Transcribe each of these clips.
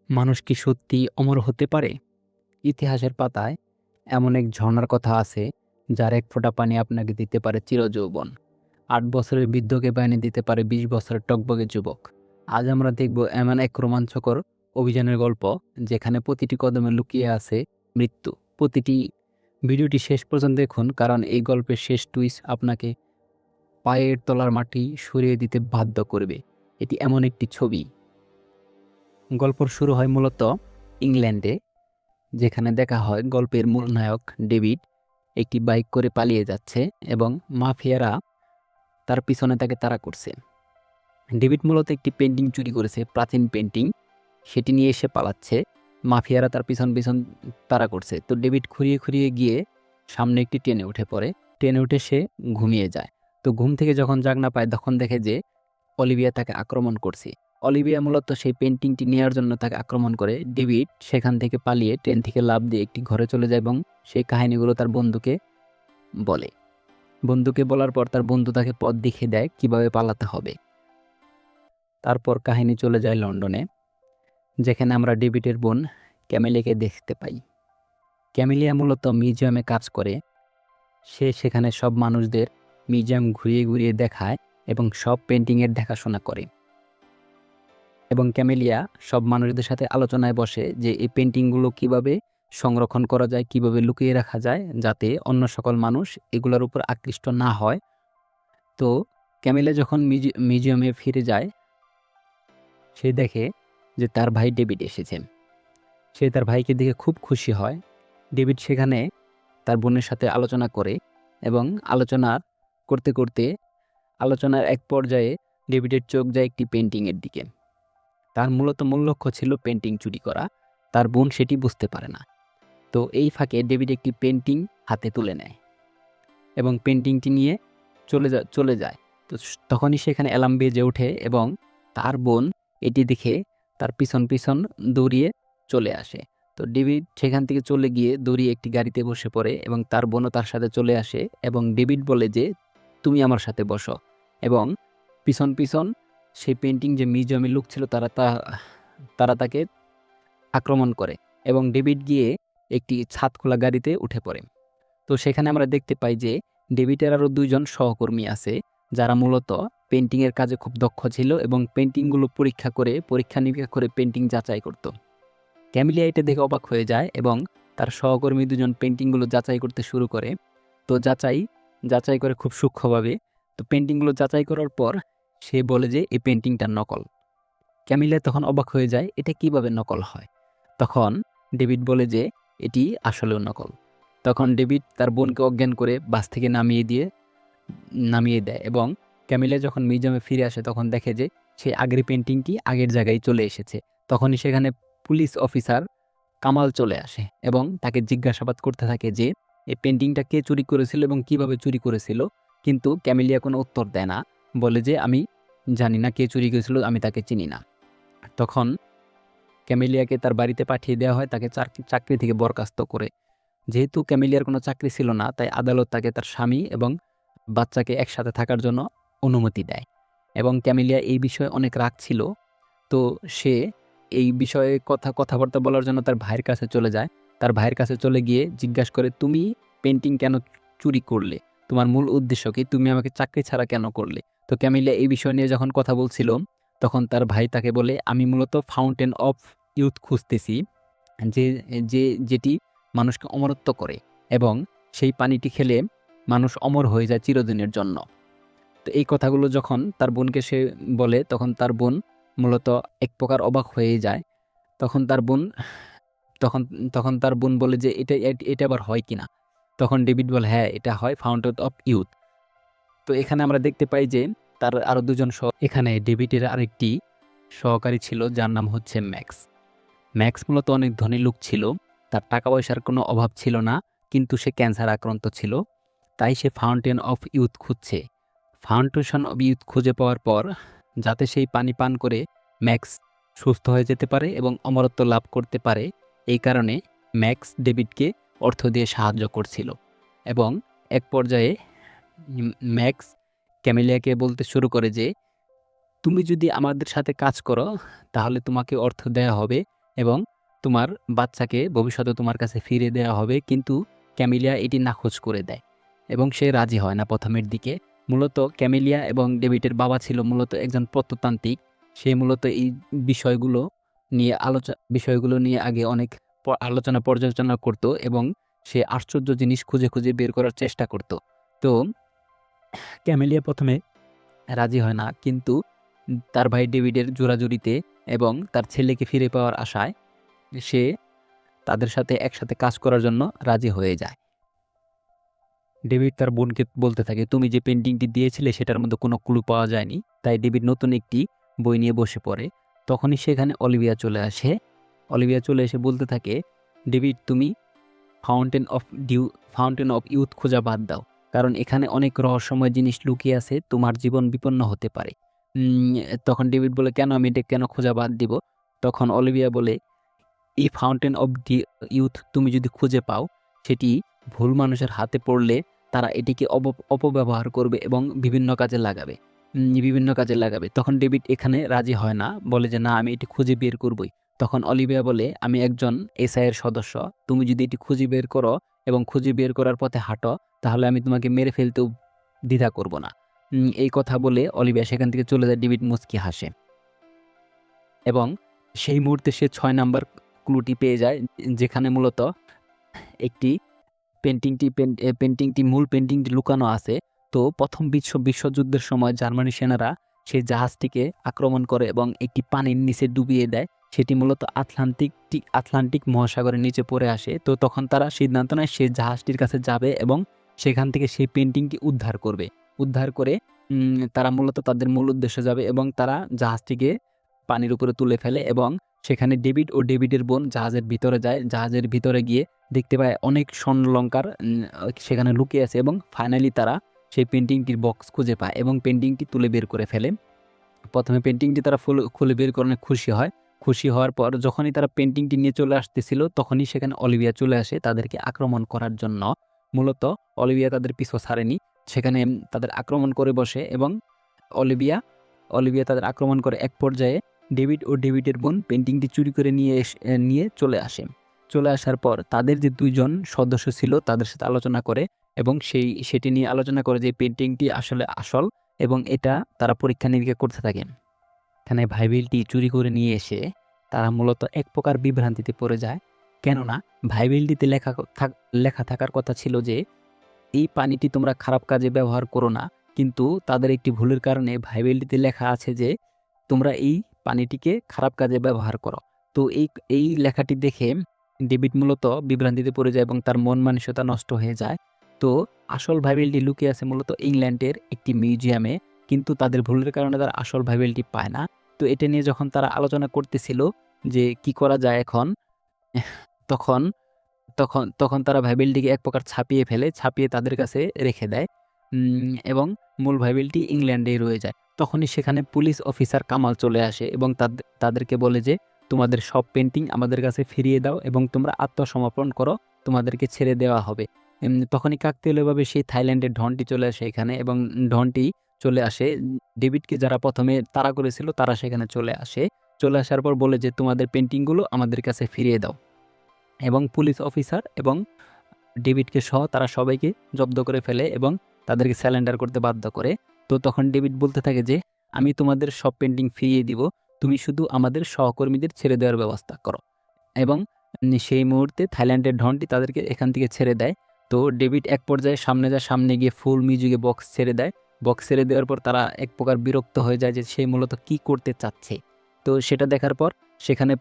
মানুষ কি সত্যি অমর হতে পারে? ইতিহাসের পাতায় এমন এক ঝর্ণার কথা আছে, যার এক ফোঁটা পানি আপনাকে দিতে পারে চিরযৌবন। ৮ বছরের বৃদ্ধকে পানি দিতে পারে ২০ বছরের টগবগে যুবক। আজ আমরা দেখব এমন এক রোমাঞ্চকর অভিযানের গল্প, যেখানে প্রতিটি কদমে লুকিয়ে আছে মৃত্যু। প্রতিটি ভিডিওটি শেষ পর্যন্ত দেখুন, কারণ এই গল্পের শেষ টুইস্ট আপনাকে পায়ের তলার মাটি সরিয়ে দিতে বাধ্য করবে। এটি এমন একটি ছবি। গল্প শুরু হয় মূলত ইংল্যান্ডে, যেখানে দেখা হয় গল্পের মূল নায়ক ডেভিড একটি বাইক করে পালিয়ে যাচ্ছে এবং মাফিয়ারা তার পিছনে তাকে তাড়া করছে। ডেভিড মূলত একটি পেন্টিং চুরি করেছে, প্রাচীন পেন্টিং। সেটি নিয়ে এসে পালাচ্ছে। মাফিয়ারা তার পিছন পিছন তাড়া করছে। তো ডেভিড খুঁড়িয়ে খুঁড়িয়ে গিয়ে সামনে একটি ট্রেনে উঠে পড়ে। ট্রেনে উঠে সে ঘুমিয়ে যায়। তো ঘুম থেকে যখন জাগনা পায়, তখন দেখে যে অলিভিয়া তাকে আক্রমণ করছে। অলিভিয়া মূলত সেই পেন্টিংটি নেওয়ার জন্য তাকে আক্রমণ করে। ডেভিড সেখান থেকে পালিয়ে ট্রেন থেকে লাফ দিয়ে একটি ঘরে চলে যায় এবং সেই কাহিনীগুলো তার বন্ধুকে বলে। বন্ধুকে বলার পর তার বন্ধু তাকে পথ দেখিয়ে দেয় কিভাবে পালাতে হবে। তারপর কাহিনী চলে যায় লন্ডনে, যেখানে আমরা ডেভিডের বোন ক্যামেলিয়াকে দেখতে পাই। ক্যামেলিয়া মূলত মিউজিয়ামে কাজ করে। সে সেখানে সব মানুষদের মিউজিয়াম ঘুরিয়ে ঘুরিয়ে দেখায় এবং সব পেন্টিংয়ের দেখাশোনা করে। এবং ক্যামেলিয়া সব মানুষদের সাথে আলোচনায় বসে যে এই পেন্টিংগুলো কিভাবে সংরক্ষণ করা যায়, কিভাবে লুকিয়ে রাখা যায়, যাতে অন্য সকল মানুষ এগুলোর উপর আকৃষ্ট না হয়। তো ক্যামেলিয়া যখন মিউজিয়ামে ফিরে যায়, সে দেখে যে তার ভাই ডেভিড এসেছে। সে তার ভাইকে দেখে খুব খুশি হয়। ডেভিড সেখানে তার বোনের সাথে আলোচনা করে এবং করতে করতে আলোচনার এক পর্যায়ে ডেভিডের চোখ যায় একটি পেন্টিংয়ের দিকে। তার মূলত মূল লক্ষ্য ছিল পেন্টিং চুরি করা। তার বোন সেটি বুঝতে পারে না। তো এই ফাঁকে ডেভিড একটি পেন্টিং হাতে তুলে নেয় এবং পেন্টিংটি নিয়ে চলে যায়। তো তখনই সেখানে অ্যালার্ম বেজে ওঠে এবং তার বোন এটি দেখে তার পিছন পিছন দৌড়িয়ে চলে আসে। তো ডেভিড সেখান থেকে চলে গিয়ে দৌড়িয়ে একটি গাড়িতে বসে পড়ে এবং তার বোনও তার সাথে চলে আসে এবং ডেভিড বলে যে, তুমি আমার সাথে বসো। এবং পিছন পিছন সেই পেন্টিং যে মিউজিয়ামে লুক ছিল, তারা তাকে আক্রমণ করে এবং ডেভিড গিয়ে একটি ছাদ খোলা গাড়িতে উঠে পড়ে। তো সেখানে আমরা দেখতে পাই যে ডেভিডের আরও ২ জন সহকর্মী আছে, যারা মূলত পেন্টিংয়ের কাজে খুব দক্ষ ছিল এবং পেন্টিংগুলো পরীক্ষা নিরীক্ষা করে পেন্টিং যাচাই করত। ক্যামেলিয়া এটা দেখে অবাক হয়ে যায় এবং তার সহকর্মী ২ জন পেন্টিংগুলো যাচাই করতে শুরু করে। তো যাচাই করে খুব সূক্ষ্মভাবে। তো পেন্টিংগুলো যাচাই করার পর সে বলে যে এই পেন্টিংটা নকল। ক্যামেলিয়া তখন অবাক হয়ে যায়, এটা কিভাবে নকল হয়? তখন ডেভিড বলে যে এটি আসলেও নকল। তখন ডেভিড তার বোনকে অজ্ঞান করে বাস থেকে নামিয়ে দেয় এবং ক্যামেলিয়া যখন মিউজিয়ামে ফিরে আসে, তখন দেখে যে সেই আগের পেন্টিংটি আগের জায়গায় চলে এসেছে। তখনই সেখানে পুলিশ অফিসার কামাল চলে আসে এবং তাকে জিজ্ঞাসাবাদ করতে থাকে যে এই পেন্টিংটা কে চুরি করেছিল এবং কিভাবে চুরি করেছিল। কিন্তু ক্যামেলিয়া কোনো উত্তর দেয় না, বলে যে আমি জানি না কে চুরি করেছিল, আমি তাকে চিনি না। তখন ক্যামেলিয়াকে তার বাড়িতে পাঠিয়ে দেওয়া হয়, তাকে চাকরি থেকে বরখাস্ত করে। যেহেতু ক্যামেলিয়ার কোনো চাকরি ছিল না, তাই আদালত তাকে তার স্বামী এবং বাচ্চাকে একসাথে থাকার জন্য অনুমতি দেয়। এবং ক্যামেলিয়া এই বিষয়ে অনেক রাগ ছিল। তো সে এই বিষয়ে কথাবার্তা বলার জন্য তার ভাইয়ের কাছে চলে যায়। তার ভাইয়ের কাছে চলে গিয়ে জিজ্ঞাসা করে, তুমি পেন্টিং কেন চুরি করলে? তোমার মূল উদ্দেশ্য কি? তুমি আমাকে চাকরি ছাড়া কেন করলে? তো ক্যামেলিয়া এই বিষয় নিয়ে যখন কথা বলছিল, তখন তার ভাই তাকে বলে, আমি মূলত ফাউন্টেন অফ ইউথ খুঁজতেছি, যে যেটি মানুষকে অমরত্ব করে এবং সেই পানিটি খেলে মানুষ অমর হয়ে যায় চিরদিনের জন্য। তো এই কথাগুলো যখন তার বোনকে সে বলে, তখন তার বোন মূলত এক প্রকার অবাক হয়ে যায়। তখন তার বোন তখন তখন তার বোন বলে যে এটা আবার হয় কিনা? তখন ডেভিড বলে, হ্যাঁ, এটা হয়, ফাউন্টেন অফ ইউথ। তো এখানে আমরা দেখতে পাই যে তার আরও ২ জন এখানে ডেভিডের আরেকটি সহকারী ছিল, যার নাম হচ্ছে ম্যাক্স। ম্যাক্স মূলত অনেক ধনী লোক ছিল। তার টাকা পয়সার কোনো অভাব ছিল না, কিন্তু সে ক্যান্সার আক্রান্ত ছিল। তাই সে ফাউন্টেন অফ ইউথ খুঁজছে। ফাউন্টেশন অফ ইউথ খুঁজে পাওয়ার পর, যাতে সেই পানি পান করে ম্যাক্স সুস্থ হয়ে যেতে পারে এবং অমরত্ব লাভ করতে পারে, এই কারণে ম্যাক্স ডেভিডকে অর্থ দিয়ে সাহায্য করছিল। এবং এক পর্যায়ে ম্যাক্স ক্যামেলিয়াকে বলতে শুরু করে যে, তুমি যদি আমাদের সাথে কাজ করো, তাহলে তোমাকে অর্থ দেয়া হবে এবং তোমার বাচ্চাকে ভবিষ্যতে তোমার কাছে ফিরিয়ে দেওয়া হবে, কিন্তু ক্যামিলিয়া এটি নাকচ করে দেয় এবং সে রাজি হয় না প্রথমের দিকে। মূলত ক্যামিলিয়া এবং ডেভিডের বাবা ছিল মূলত একজন প্রত্নতান্ত্রিক। সে মূলত এই বিষয়গুলো বিষয়গুলো নিয়ে আগে অনেক আলোচনা পর্যালোচনা করত এবং সে আশ্চর্য জিনিস খুঁজে খুঁজে বের করার চেষ্টা করত। তো ক্যামেলিয়া প্রথমে রাজি হয় না, কিন্তু তার ভাই ডেভিডের জোরাজুরিতে এবং তার ছেলেকে ফিরে পাওয়ার আশায় সে তাদের সাথে একসাথে কাজ করার জন্য রাজি হয়ে যায়। ডেভিড তার বোনকে বলতে থাকে, তুমি যে পেন্টিংটি দিয়েছিলে সেটার মধ্যে কোনো ক্লু পাওয়া যায়নি। তাই ডেভিড নতুন একটি বই নিয়ে বসে পড়ে। তখনই সেখানে অলিভিয়া চলে আসে। অলিভিয়া চলে এসে বলতে থাকে, ডেভিড তুমি ফাউন্টেন অফ ইউথ খোঁজা বাদ দাও, কারণ এখানে অনেক রহস্যময় জিনিস লুকিয়ে আছে, তোমার জীবন বিপন্ন হতে পারে। তখন ডেভিড বলে, কেন আমি এটা কেন খোঁজা বাদ দিব? তখন অলিভিয়া বলে, এই ফাউন্টেন অফ দি ইউথ তুমি যদি খুঁজে পাও, সেটি ভুল মানুষের হাতে পড়লে তারা এটিকে অপব্যবহার করবে এবং বিভিন্ন কাজে লাগাবে। তখন ডেভিড এখানে রাজি হয় না, বলে যে না, আমি এটি খুঁজে বের করবই। তখন অলিভিয়া বলে, আমি একজন এসআই এর সদস্য, তুমি যদি এটি খুঁজে বের করো এবং খুঁজে বের করার পথে হাঁটো, তাহলে আমি তোমাকে মেরে ফেলতেও দ্বিধা করব না। এই কথা বলে অলিভিয়া সেখান থেকে চলে যায়। ডেভিড মুচকি হাসে এবং সেই মুহূর্তে সে ৬ নাম্বার ক্লুটি পেয়ে যায়, যেখানে মূলত একটি মূল পেন্টিংটি লুকানো আছে। তো প্রথম বিশ্বযুদ্ধের সময় জার্মানি সেনারা সেই জাহাজটিকে আক্রমণ করে এবং একটি পানির নিচে ডুবিয়ে দেয়। সেটি মূলত আটলান্টিক মহাসাগরের নিচে পড়ে আসে। তো তখন তারা সিদ্ধান্ত নেয় সেই জাহাজটির কাছে যাবে এবং সেখান থেকে সেই পেন্টিংটি উদ্ধার করবে। উদ্ধার করে তারা মূলত তাদের মূল উদ্দেশ্যে যাবে এবং তারা জাহাজটিকে পানির উপরে তুলে ফেলে এবং সেখানে ডেভিড ও ডেভিডের বোন জাহাজের ভিতরে যায়। জাহাজের ভিতরে গিয়ে দেখতে পায় অনেক স্বর্ণলঙ্কার সেখানে লুকিয়ে আছে এবং ফাইনালি তারা সেই পেন্টিংটির বক্স খুঁজে পায় এবং পেন্টিংটি তুলে বের করে ফেলে। প্রথমে পেন্টিংটি তারা খুলে বের করে অনেক খুশি হয়। খুশি হওয়ার পর যখনই তারা পেন্টিংটি নিয়ে চলে আসতেছিল, তখনই সেখানে অলিভিয়া চলে আসে তাদেরকে আক্রমণ করার জন্য। মূলত অলিভিয়া তাদের পিছু ছাড়েনি, সেখানে তাদের আক্রমণ করে বসে এবং অলিভিয়া তাদের আক্রমণ করে। এক পর্যায়ে ডেভিড ও ডেভিডের বোন পেন্টিংটি চুরি করে নিয়ে চলে আসে। চলে আসার পর তাদের যে 2 জন সদস্য ছিল তাদের সাথে আলোচনা করে এবং সেটি নিয়ে আলোচনা করে যে পেন্টিংটি আসলে আসল, এবং এটা তারা পরীক্ষা নিরীক্ষা করতে থাকে। এখানে বাইবেলটি চুরি করে নিয়ে এসে তারা মূলত এক প্রকার বিভ্রান্তিতে পড়ে যায়, কেননা বাইবেলটিতে লেখা থাকার কথা ছিল যে এই পানিটি তোমরা খারাপ কাজে ব্যবহার করো না, কিন্তু তাদের একটি ভুলের কারণে বাইবেলটিতে লেখা আছে যে তোমরা এই পানিটিকে খারাপ কাজে ব্যবহার করো। তো এই লেখাটি দেখে ডেভিড মূলত বিভ্রান্তিতে পড়ে যায় এবং তার মন মানসিকতা নষ্ট হয়ে যায়। তো আসল বাইবেলটি লুকিয়ে আছে মূলত ইংল্যান্ডের একটি মিউজিয়ামে, কিন্তু তাদের ভুলের কারণে তারা আসল বাইবেলটি পায় না। তো এটা নিয়ে যখন তারা আলোচনা করতেছিল যে কি করা যায় এখন, তখন তখন তখন তারা বাইবেলটিকে এক প্রকার ছাপিয়ে তাদের কাছে রেখে দেয় এবং মূল বাইবেলটি ইংল্যান্ডেই রয়ে যায়। তখনই সেখানে পুলিশ অফিসার কামাল চলে আসে এবং তাদেরকে বলে যে তোমাদের সব পেন্টিং আমাদের কাছে ফিরিয়ে দাও এবং তোমরা আত্মসমর্পণ করো, তোমাদেরকে ছেড়ে দেওয়া হবে। তখনই কাকতালীয়ভাবে সেই থাইল্যান্ডের ডনটি চলে আসে এখানে এবং ডনটি চলে আসে। ডেভিডকে যারা প্রথমে তাড়া করেছিল তারা সেখানে চলে আসার পর বলে যে তোমাদের পেন্টিংগুলো আমাদের কাছে ফিরিয়ে দাও, এবং পুলিশ অফিসার এবং ডেভিডকে সহ তারা সবাইকে জব্দ করে ফেলে এবং তাদেরকে স্যালেন্ডার করতে বাধ্য করে। তো তখন ডেভিড বলতে থাকে যে আমি তোমাদের সব পেন্টিং ফিরিয়ে দিব, তুমি শুধু আমাদের সহকর্মীদের ছেড়ে দেওয়ার ব্যবস্থা করো। এবং সেই মুহূর্তে থাইল্যান্ডের ডনটি তাদেরকে এখান থেকে ছেড়ে দেয়। তো ডেভিড এক পর্যায়ে সামনে গিয়ে ফুল মিউজিকে বক্স ছেড়ে দেয়। বক্স ছেড়ে দেওয়ার পর তারা এক প্রকার বিরক্ত হয়ে যায় যে সে মূলত কি করতে চাচ্ছে। তো সেটা দেখার পর সেখানে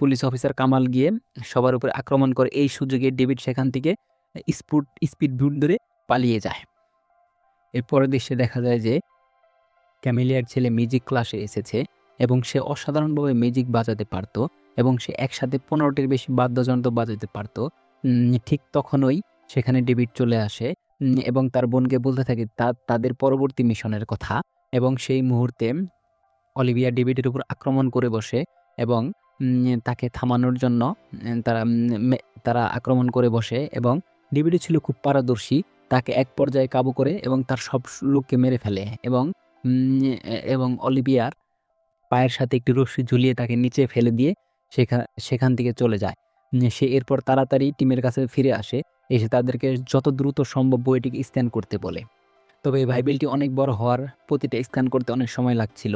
পুলিশ অফিসার কামাল গিয়ে সবার উপরে আক্রমণ করে। এই সুযোগে ডেভিড সেখান থেকে স্পিড বুট ধরে পালিয়ে যায়। এর পরের দৃশ্যে দেখা যায় যে ক্যামেলিয়ার ছেলে মিউজিক ক্লাসে এসেছে এবং সে অসাধারণভাবে মিউজিক বাজাতে পারত এবং সে একসাথে 15টির বেশি বাদ্যযন্ত্র বাজাতে পারত। ঠিক তখনই সেখানে ডেভিড চলে আসে এবং তার বোনকে বলতে থাকে তাদের পরবর্তী মিশনের কথা, এবং সেই মুহূর্তে অলিভিয়া ডেভিডের উপর আক্রমণ করে বসে এবং তাকে থামানোর জন্য তারা আক্রমণ করে বসে এবং ডেভিডও ছিল খুব পারদর্শী। তাকে এক পর্যায়ে কাবু করে এবং তার সব লোককে মেরে ফেলে এবং অলিভিয়ার পায়ের সাথে একটি রশ্মি ঝুলিয়ে তাকে নিচে ফেলে দিয়ে সেখান থেকে চলে যায়। সে এরপর তাড়াতাড়ি টিমের কাছে ফিরে আসে, এসে তাদেরকে যত দ্রুত সম্ভব বইটিকে স্ক্যান করতে বলে। তবে এই বাইবেলটি অনেক বড় হওয়ার প্রতিটা স্ক্যান করতে অনেক সময় লাগছিল।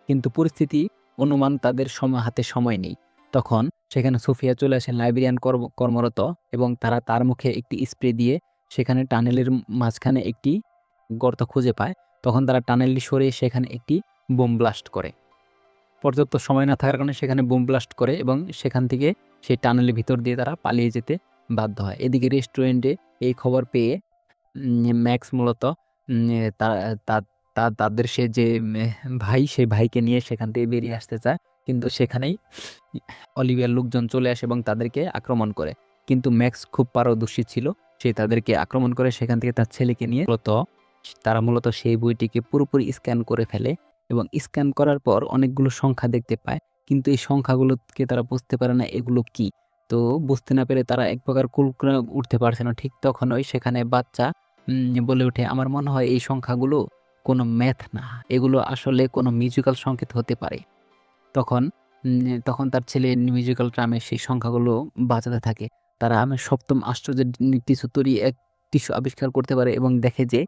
কিন্তু পরিস্থিতি অনুমান তাদের হাতে সময় নেই। তখন সেখানে সোফিয়া চলে আসেন লাইব্রেরিয়ান কর্মরত, এবং তারা তার মুখে একটি স্প্রে দিয়ে সেখানে টানেলের মাঝখানে একটি গর্ত খুঁজে পায়। তখন তারা টানেলটি সরিয়ে সেখানে একটি বোম ব্লাস্ট করে। পর্যাপ্ত সময় না থাকার কারণে সেখানে বোম ব্লাস্ট করে এবং সেখান থেকে সেই টানেলের ভিতর দিয়ে তারা পালিয়ে যেতে বাধ্য হয়। এদিকে রেস্টুরেন্টে এই খবর পেয়ে ম্যাক্স মূলত তাদের সে যে ভাই, সেই ভাইকে নিয়ে সেখান থেকে বেরিয়ে আসতে চায়, কিন্তু সেখানেই অলিভিয়ার লোকজন চলে আসে এবং তাদেরকে আক্রমণ করে। কিন্তু ম্যাক্স খুব পারদর্শী ছিল, সে তাদেরকে আক্রমণ করে সেখান থেকে তার ছেলেকে নিয়ে তারা মূলত সেই বইটিকে পুরোপুরি স্ক্যান করে ফেলে এবং স্ক্যান করার পর অনেকগুলো সংখ্যা দেখতে পায়, কিন্তু এই সংখ্যাগুলোকে তারা বুঝতে পারে না এগুলো কি। তো বুঝতে না পেরে তারা এক প্রকার কুল করে উঠতে পারছে না। ঠিক তখনই সেখানে বাচ্চা বলে ওঠে, আমার মনে হয় এই সংখ্যাগুলো কোনো ম্যাথ না, এগুলো আসলে কোনো মিউজিক্যাল সংকেত হতে পারে। তখন তার ছেলে মিউজিক্যাল ড্রামে সেই সংখ্যাগুলো বাজাতে থাকে। তারা সপ্তম আশ্চর্যের টিস্যু আবিষ্কার করতে পারে এবং দেখে যে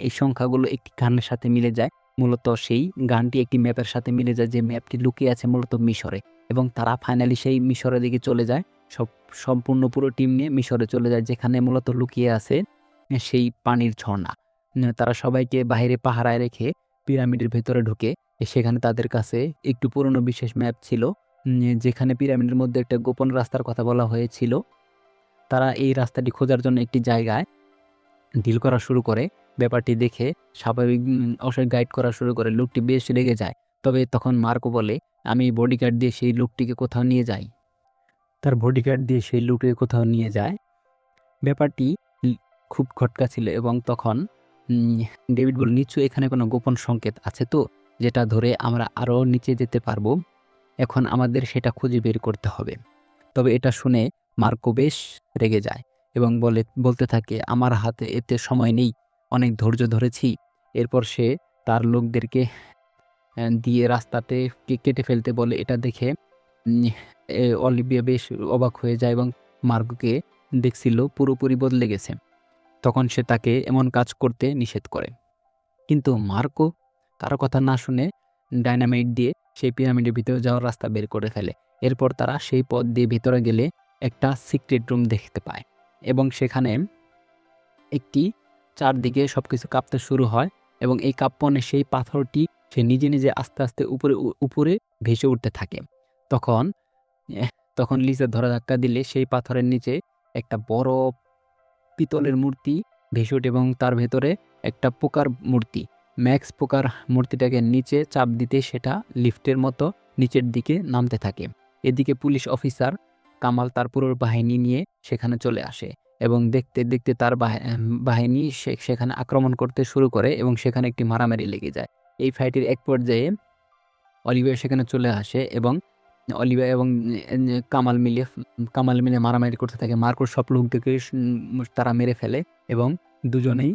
এই সংখ্যাগুলো একটি গানের সাথে মিলে যায়। মূলত সেই গানটি একটি ম্যাপের সাথে মিলে যায়, যে ম্যাপটি লুকিয়ে আছে মূলত মিশরে। এবং তারা ফাইনালি সেই মিশরের দিকে চলে যায়, সম্পূর্ণ পুরো টিম নিয়ে মিশরে চলে যায়, যেখানে মূলত লুকিয়ে আছে সেই পানির ঝর্ণা। তারা সবাইকে বাইরে পাহারায় রেখে পিরামিডের ভেতরে ঢুকে সেখানে তাদের কাছে একটু পুরনো বিশেষ ম্যাপ ছিল, যেখানে পিরামিডের মধ্যে একটা গোপন রাস্তার কথা বলা হয়েছিল। তারা এই রাস্তাটি খোঁজার জন্য একটি জায়গায় ডিল করা শুরু করে। ব্যাপারটি দেখে স্বাভাবিক অবশ্যই গাইড করা শুরু করে। লোকটি বেশ রেগে যায়। তবে তখন মার্কো বলে, আমি বডিগার্ড দিয়ে সেই লোকটিকে কোথাও নিয়ে যাই। তার বডিগার্ড দিয়ে সেই লোকটিকে কোথাও নিয়ে যায়। ব্যাপারটি খুব খটকা ছিল এবং তখন ডেভিড বল, নিশ্চয়ই এখানে কোনো গোপন সংকেত আছে তো, যেটা ধরে আমরা আরও নিচে যেতে পারবো। এখন আমাদের সেটা খুঁজে বের করতে হবে। তবে এটা শুনে মার্কো বেশ রেগে যায় এবং বলতে থাকে, আমার হাতে এতে সময় নেই, অনেক ধৈর্য ধরেছি। এরপর সে তার লোকদেরকে দিয়ে রাস্তাতে কেটে ফেলতে বলে। এটা দেখে অলিভিয়া বেশ অবাক হয়ে যায় এবং মার্কোকে দেখছিল পুরোপুরি বদলে গেছে। তখন সে তাকে এমন কাজ করতে নিষেধ করে, কিন্তু মার্কো কারো কথা না শুনে ডাইনামাইট দিয়ে সেই পিরামিডের ভিতরে যাওয়ার রাস্তা বের করে ফেলে। এরপর তারা সেই পথ দিয়ে ভিতরে গেলে একটা সিক্রেট রুম দেখতে পায় এবং সেখানে একটি চারদিকে সবকিছু কাঁপতে শুরু হয় এবং এই কাঁপনে সেই পাথরটি সে নিজে নিজে আস্তে আস্তে উপরে ভেসে উঠতে থাকে। তখন লিজা ধরা ধাক্কা দিলে সেই পাথরের নিচে একটা বড় পিতলের মূর্তি ভেসে ওঠে এবং তার ভেতরে একটা পোকার মূর্তি। ম্যাক্স পোকার মূর্তিটাকে নিচে চাপ দিতে সেটা লিফটের মতো নিচের দিকে নামতে থাকে। এদিকে পুলিশ অফিসার কামাল তার পুরো বাহিনী নিয়ে সেখানে চলে আসে এবং দেখতে দেখতে তার বাহিনী সেখানে আক্রমণ করতে শুরু করে এবং সেখানে একটি মারামারি লেগে যায়। এই ফাইটের এক পর্যায়ে অলিভিয়া সেখানে চলে আসে এবং অলিভিয়া এবং কামাল মিলে মারামারি করতে থাকে। মার্কোর সব লোকদেরকে তারা মেরে ফেলে এবং দুজনেই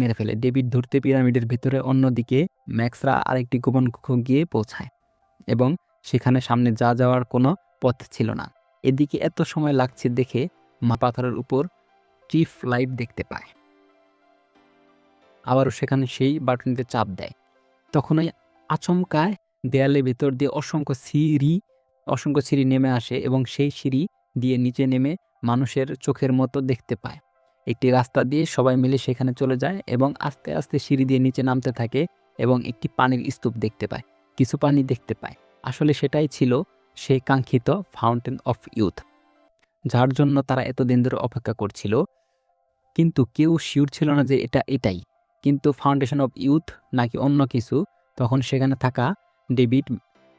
মেরে ফেলে। ডেভিড ধরতে পিরামিডের ভিতরে, অন্যদিকে ম্যাক্সরা আরেকটি গোপন কক্ষ গিয়ে পৌঁছায় এবং সেখানে সামনে যাওয়ার কোনো পথ ছিল না। এদিকে এত সময় লাগছে দেখে পাথরের উপর চিফ লাইট দেখতে পায়। আবারও সেখানে সেই বাটনটিতে চাপ দেয়। তখনই আচমকায় দেয়ালের ভেতর দিয়ে অসংখ্য সিঁড়ি নেমে আসে এবং সেই সিঁড়ি দিয়ে নিচে নেমে মানুষের চোখের মতো দেখতে পায়। একটি রাস্তা দিয়ে সবাই মিলে সেখানে চলে যায় এবং আস্তে আস্তে সিঁড়ি দিয়ে নিচে নামতে থাকে এবং একটি পানির স্তূপ দেখতে পায়, কিছু পানি দেখতে পায়। আসলে সেটাই ছিল সেই কাঙ্ক্ষিত ফাউন্টেন অফ ইউথ, যার জন্য তারা এতদিন ধরে অপেক্ষা করছিল। কিন্তু কেউ শিওর ছিল না যে এটাই কিন্তু ফাউন্ডেশন অফ ইউথ নাকি অন্য কিছু। তখন সেখানে থাকা ডেভিড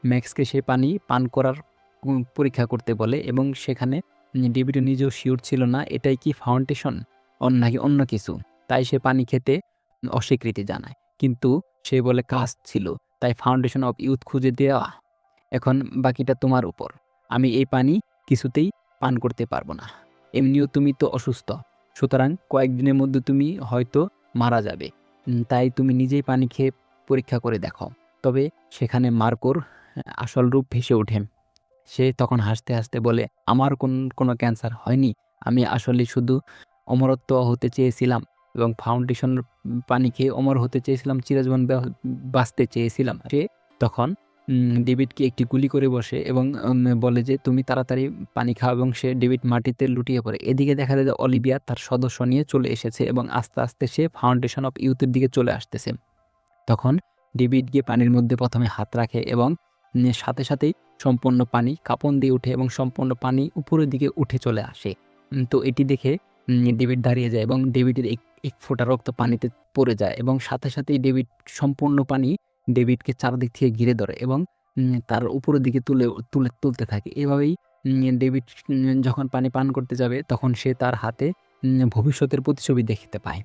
ম্যাক্সকে সে পানি পান করার পরীক্ষা করতে বলে এবং সেখানে ডেভিড নিজেও শিওর ছিল না এটাই কি ফাউন্ডেশন নাকি অন্য কিছু। তাই সে পানি খেতে অস্বীকৃতি জানায়, কিন্তু সে বলে কাজ ছিল, তাই ফাউন্ডেশন অফ ইউথ খুঁজে দেওয়া। এখন বাকিটা তোমার উপর। আমি এই পানি কিছুতেই পান করতে পারবো না। এমনিও তুমি তো অসুস্থ, সুতরাং কয়েকদিনের মধ্যে তুমি হয়তো মারা যাবে। তাই তুমি নিজেই পানি খেয়ে পরীক্ষা করে দেখো। তবে সেখানে মার্কোর আসল রূপ ভেসে ওঠে সে তখন হাসতে, হাসতে বলে, "আমার কোনো ক্যান্সার হয়নি। আমি আসলে শুধু অমরত্ব হতে চেয়েছিলাম এবং ফাউন্ডেশনের পানি খেয়ে অমর হতে চেয়েছিলাম, চিরজীবন বাঁচতে চেয়েছিলাম।" সে তখন ডেভিডকে একটি গুলি করে বসে এবং বলে যে, "তুমি তাড়াতাড়ি পানি খাও" এবং সে ডেভিড মাটিতে লুটিয়ে পড়ে। এদিকে দেখা যায় যে অলিভিয়া তার সদস্য নিয়ে চলে এসেছে এবং আস্তে, আস্তে সে ফাউন্ডেশন অফ ইউথের দিকে চলে আসতেছে। তখন ডেভিড গিয়ে পানির মধ্যে ১ম এ হাত রাখে এবং সাথে সাথেই সম্পূর্ণ পানি কাঁপন দিয়ে ওঠে এবং সম্পূর্ণ পানি উপরের দিকে উঠে চলে আসে। তো এটি দেখে ডেভিড দাঁড়িয়ে যায় এবং ডেভিডের এক ফোঁটা রক্ত পানিতে পড়ে যায় এবং সাথে সাথেই ডেভিড সম্পূর্ণ পানি ডেভিডকে চারদিক থেকে ঘিরে ধরে এবং তার উপরের দিকে তুলতে থাকে। এভাবেই ডেভিড যখন পানি পান করতে যাবে তখন সে তার হাতে ভবিষ্যতের প্রতিছবি দেখতে পায়।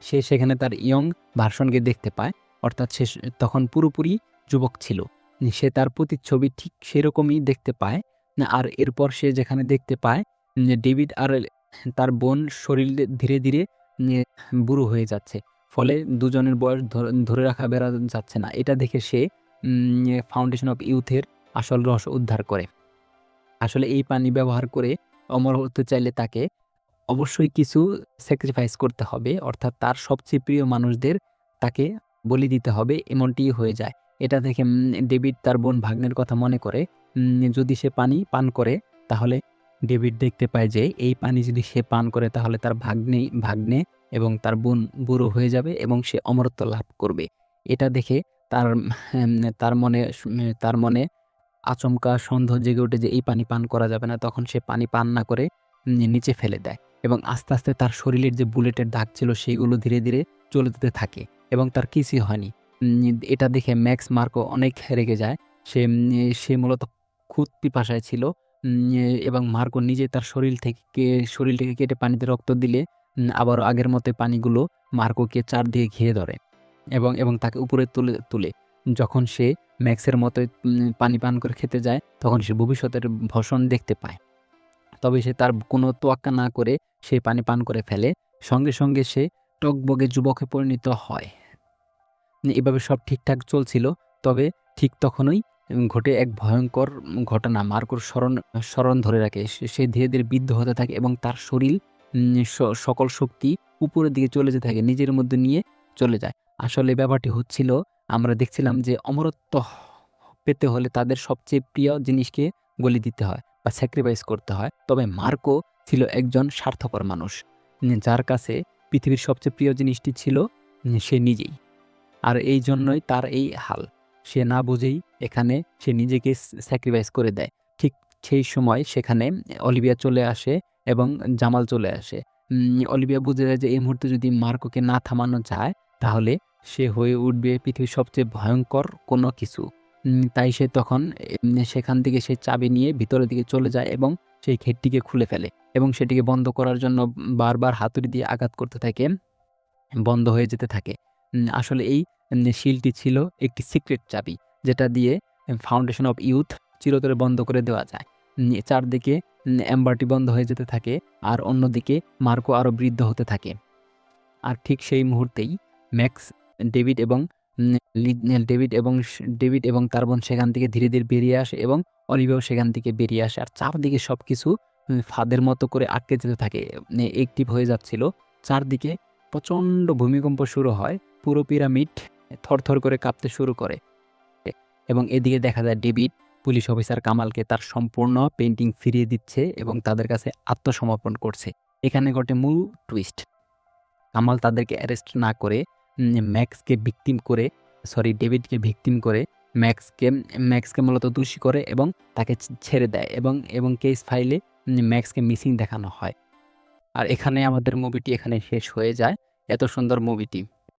সে সেখানে তার ইয়ং ভার্সনকে দেখতে পায়। অর্থাৎ সে তখন পুরোপুরি যুবক ছিল। সে তার প্রতিচ্ছবি ঠিক সেরকমই দেখতে পায়। আর এরপর সে যেখানে দেখতে পায় ডেভিড আর তার বোন শরীর ধীরে, ধীরে বুড়ো হয়ে যাচ্ছে। ফলে দুজনের বয়স ধরে রাখা যাচ্ছে না। এটা দেখে সে ফাউন্ডেশন অফ ইউথের আসল রহস্য উদ্ধার করে। আসলে এই পানি ব্যবহার করে অমর হতে চাইলে তাকে অবশ্যই কিছু স্যাক্রিফাইস করতে হবে। অর্থাৎ তার সবচেয়ে প্রিয় মানুষদের তাকে বলি দিতে হবে, এমনটিই হয়ে যায়। এটা দেখে ডেভিড তার বোন ভাগ্নের কথা মনে করে। যদি সে পানি পান করে তাহলে ডেভিড দেখতে পায় যে এই পানি যদি সে পান করে তাহলে তার ভাগ্নে এবং তার বোন বুড়ো হয়ে যাবে এবং সে অমরত্ব লাভ করবে। এটা দেখে তার তার মনে আচমকা সন্দেহ জেগে ওঠে যে এই পানি পান করা যাবে না। তখন সে পানি পান না করে নিচে ফেলে দেয় এবং আস্তে, আস্তে তার শরীরের যে বুলেটের দাগ ছিল সেগুলো ধীরে, ধীরে চলে যেতে থাকে এবং তার কিছুই হয়নি। এটা দেখে ম্যাক্স মার্কো অনেক রেগে যায়। সে মূলত খুদ পিপাসায় ছিল এবং মার্কো নিজে তার শরীরটাকে কেটে পানিতে রক্ত দিলে আবারও আগের মতোই পানিগুলো মার্কোকে চারদিকে ঘিরে ধরে এবং তাকে উপরে তুলে। যখন সে ম্যাক্সের মতোই পানি পান করে খেতে যায় তখন সে ভবিষ্যতের ভীষণ দেখতে পায়। তবে সে তার কোনো তোয়াক্কা না করে সে পানি পান করে ফেলে। সঙ্গে, সঙ্গে সে টগবগে যুবকে পরিণত হয়। এভাবে সব ঠিকঠাক চলছিল। তবে ঠিক তখনই ঘটে এক ভয়ঙ্কর ঘটনা। মার্কোর স্মরণ ধরে রাখে। সে ধীরে, ধীরে বিদ্ধ হতে থাকে এবং তার শরীর সকল শক্তি উপরের দিকে চলে যেতে থাকে। নিজের মধ্যে নিয়ে চলে যায়। আসলে ব্যাপারটি হচ্ছিল আমরা দেখছিলাম যে অমরত্ব পেতে হলে তাদের সবচেয়ে প্রিয় জিনিসকে বলি দিতে হয় বা স্যাক্রিফাইস করতে হয়। তবে মার্কো ছিল একজন স্বার্থপর মানুষ। যার কাছে পৃথিবীর সবচেয়ে প্রিয় জিনিসটি ছিল সে নিজেই। আর এই জন্যই তার এই হাল। সে না বুঝেই এখানে সে নিজেকে স্যাক্রিফাইস করে দেয়। ঠিক সেই সময় সেখানে অলিভিয়া চলে আসে এবং জামাল চলে আসে। অলিভিয়া বুঝে যায় যে এই মুহূর্তে যদি মার্কোকে না থামানো যায় তাহলে সে হয়ে উঠবে পৃথিবীর সবচেয়ে ভয়ঙ্কর কোনো কিছু। তাই সে তখন সেখান থেকে সে চাবি নিয়ে ভিতরের দিকে চলে যায় এবং সেই গেটটিকে খুলে ফেলে এবং সেটিকে বন্ধ করার জন্য বারবার হাতুড়ি দিয়ে আঘাত করতে থাকে। বন্ধ হয়ে যেতে থাকে। আসলে এই শিলটি ছিল একটি সিক্রেট চাবি যেটা দিয়ে ফাউন্ডেশন অফ ইউথ চিরতরে বন্ধ করে দেওয়া যায়। চারদিকে এম্বারটি বন্ধ হয়ে যেতে থাকে আর অন্যদিকে মার্কো আরও বৃদ্ধ হতে থাকে। আর ঠিক সেই মুহূর্তেই ম্যাক্স, ডেভিড এবং উম ডেভিড এবং তার বোন সেখান থেকে ধীরে, ধীরে বেরিয়ে আসে এবং অলিভিয়াও সেখান থেকে বেরিয়ে আসে। আর চারদিকে সবকিছু ফাঁদের মতো করে আটকে যেতে থাকে। অ্যাক্টিভ হয়ে যাচ্ছিল। চারদিকে প্রচণ্ড ভূমিকম্প শুরু হয়। পুরো পিরামিড থরথর করে কাঁপতে শুরু করে এবং এদিকে দেখা যায় ডেভিড পুলিশ অফিসার কামালকে তার সম্পূর্ণ পেইন্টিং ফিরিয়ে দিচ্ছে এবং তাদের কাছে আত্মসমর্পণ করছে। এখানে ঘটে মূল টুইস্ট। কামাল তাদেরকে অ্যারেস্ট না করে ডেভিডকে ভিকটিম করে ম্যাক্সকে মূলত দোষী করে এবং তাকে ছেড়ে দেয় এবং কেস ফাইলে ম্যাক্সকে মিসিং দেখানো হয়। আর এখানে আমাদের মুভিটি এখানে শেষ হয়ে যায়। এত সুন্দর মুভিটি।